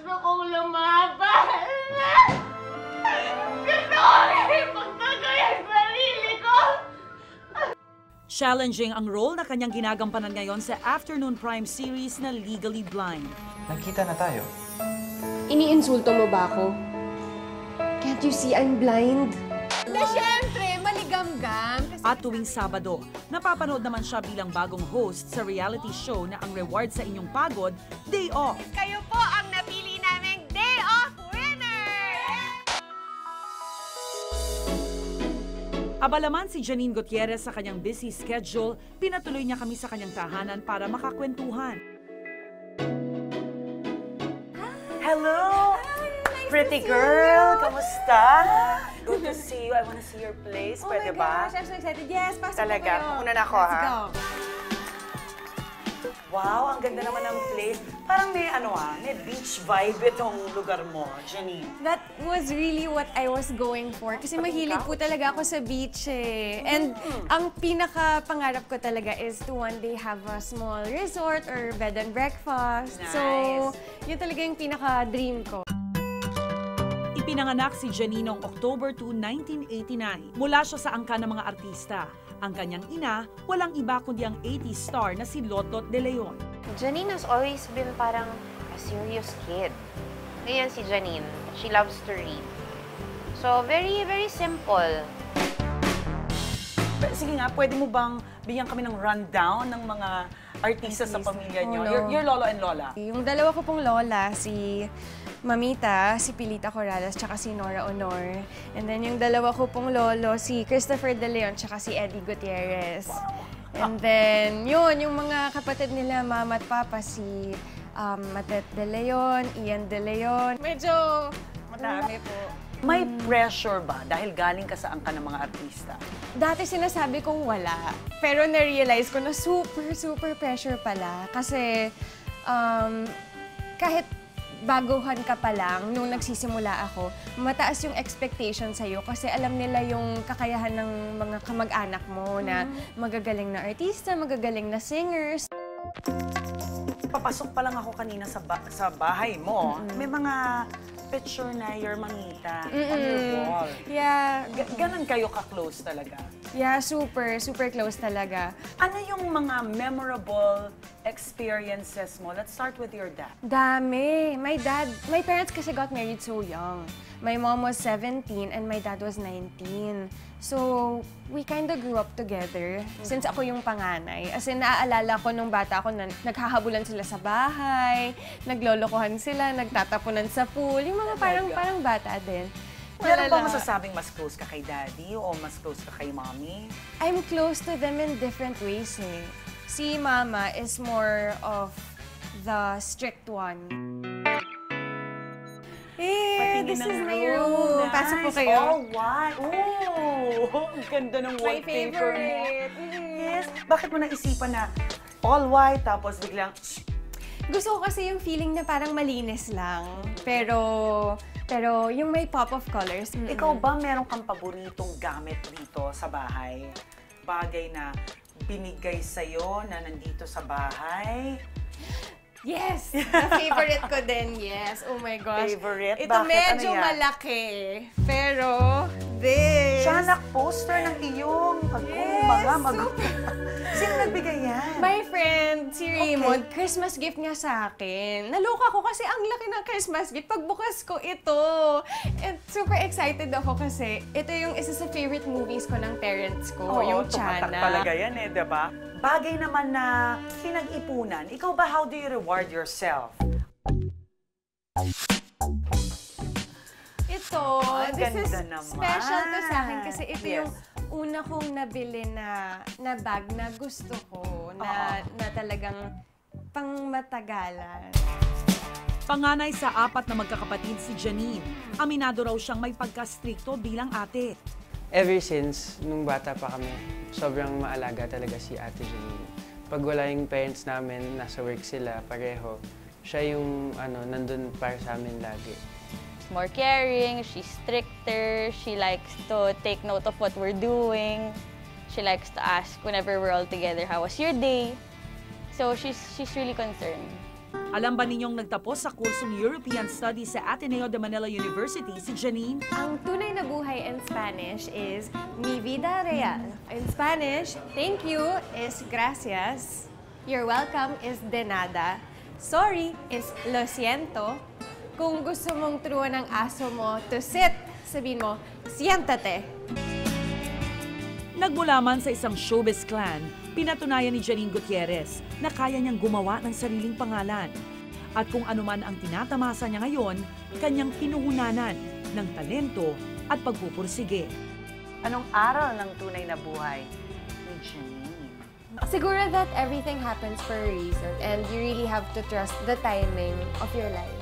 Gusto kong lumaban! Gusto kong ipagtagay ang sarili ko! Challenging ang role na kanyang ginagampanan ngayon sa afternoon prime series na Legally Blind. Nagkita na tayo. Iniinsulto mo ba ako? Can't you see I'm blind? Na syempre, maligamgam. At tuwing Sabado, napapanood naman siya bilang bagong host sa reality show na ang reward sa inyong pagod, Day Off. Kayo po ang napili naming Day Off winner! Abalaman si Janine Gutierrez sa kanyang busy schedule, pinatuloy niya kami sa kanyang tahanan para makakwentuhan. Hello! Pretty girl! Kamusta? Good to see you. I wanna see your place. Oh Pwede my ba? gosh, I'm so excited. Yes, pasok Talaga? po kayo. Una na ako, Let's ha? go. Wow, ang ganda naman ng place. Parang may may beach vibe itong lugar mo, Janine. That was really what I was going for. Kasi mahilig po talaga ako sa beach eh. And ang pinaka-pangarap ko talaga is to one day have a small resort or bed and breakfast. Nice. So, yun talaga yung pinaka-dream ko. Ipinanganak si Janine noong October 2, 1989. Mula siya sa angkan ng mga artista. Ang kanyang ina, walang iba kundi ang 80s star na si Lotot De Leon. Janine has always been parang a serious kid. Ngayon si Janine, she loves to read. So, very, very simple. Sige nga, pwede mo bang bigyan kami ng rundown ng mga artista sa pamilya niyo? Oh, no. Your lolo and lola. Yung dalawa ko pong lola, si Mamita, si Pilita Corrales, tsaka si Nora Honor. And then yung dalawa ko pong lolo, si Christopher De Leon, tsaka si Eddie Gutierrez. And then, yun, yung mga kapatid nila, mama at papa, si Matet De Leon, Ian De Leon. Medyo madami po. May pressure ba dahil galing ka sa angkan ng mga artista? Dati sinasabi kong wala, pero na-realize ko na super pressure pala. Kasi kahit baguhan ka pa lang, nung nagsisimula ako, mataas yung expectation sa'yo kasi alam nila yung kakayahan ng mga kamag-anak mo na magagaling na artista, magagaling na singers. Papasok pa lang ako kanina sa bahay mo. May mga picture na your mamita on your wall. Yeah. Ganon kayo ka-close talaga? Yeah, super close talaga. Ano yung mga memorable experiences mo? Let's start with your dad. Dami. My parents kasi got married so young. My mom was 17 and my dad was 19. So, we kind of grew up together since ako yung panganay. As in, naaalala ko nung bata ako na naghahabulan sila sa bahay, naglolokohan sila, nagtatapunan sa pool. Yung mga parang bata din. Meron ba masasabing mas close ka kay daddy o mas close ka kay mommy? I'm close to them in different ways eh. Si mama is more of the strict one. Hey, this is my room. Nice. Pasok po kayo. Oh, wow. Oh, ang ganda ng My wallpaper mo. favorite. Yes. Bakit mo naisipan na all white tapos biglang... Gusto ko kasi yung feeling na parang malinis lang. Pero yung may pop of colors. Ikaw ba meron kang paboritong gamit dito sa bahay? Bagay na binigay sa'yo na nandito sa bahay? Yes! The favorite ko din, yes. Oh my gosh. Favorite? Ito Bakit? medyo Ano yan? malaki. Pero, this. Tiyanak poster ng iyong Sino nagbigay yan? My friend, si Raymond, Christmas gift niya sa akin. Naloka ko kasi ang laki ng Christmas gift. Pagbukas ko ito. And super excited ako kasi ito yung isa sa favorite movies ko ng parents ko, yung tumatak Chana. talaga yan eh, diba? Bagay naman na pinag-ipunan. Ikaw ba, how do you reward yourself? Ito, Ang this is ganda naman. special to sa akin kasi ito Yes. yung una kong nabili na bag na gusto ko, na talagang pangmatagalan. Panganay sa 4 na magkakapatid si Janine. Aminado raw siyang may pagka-stricto bilang ate. Ever since, nung bata pa kami, sobrang maalaga talaga si Ate Janine. Pag wala yung parents namin, nasa work sila, pareho, siya yung nandun para sa amin lagi. More caring, she's stricter, she likes to take note of what we're doing. She likes to ask whenever we're all together, how was your day? So she's really concerned. Alam ba ninyong nagtapos sa kursong European Studies sa Ateneo de Manila University si Janine? Ang tunay na buhay in Spanish is mi vida real. In Spanish, thank you is gracias. You're welcome is de nada. Sorry is lo siento. Kung gusto mong turuan ng aso mo to sit, sabihin mo, siéntate. Nagmula man sa isang showbiz clan, pinatunayan ni Janine Gutierrez na kaya niyang gumawa ng sariling pangalan. At kung anuman ang tinatamasa niya ngayon, kanyang pinuhunanan ng talento at pagpupursige. Anong aral ng tunay na buhay ni Janine? Siguro that everything happens for a reason and you really have to trust the timing of your life.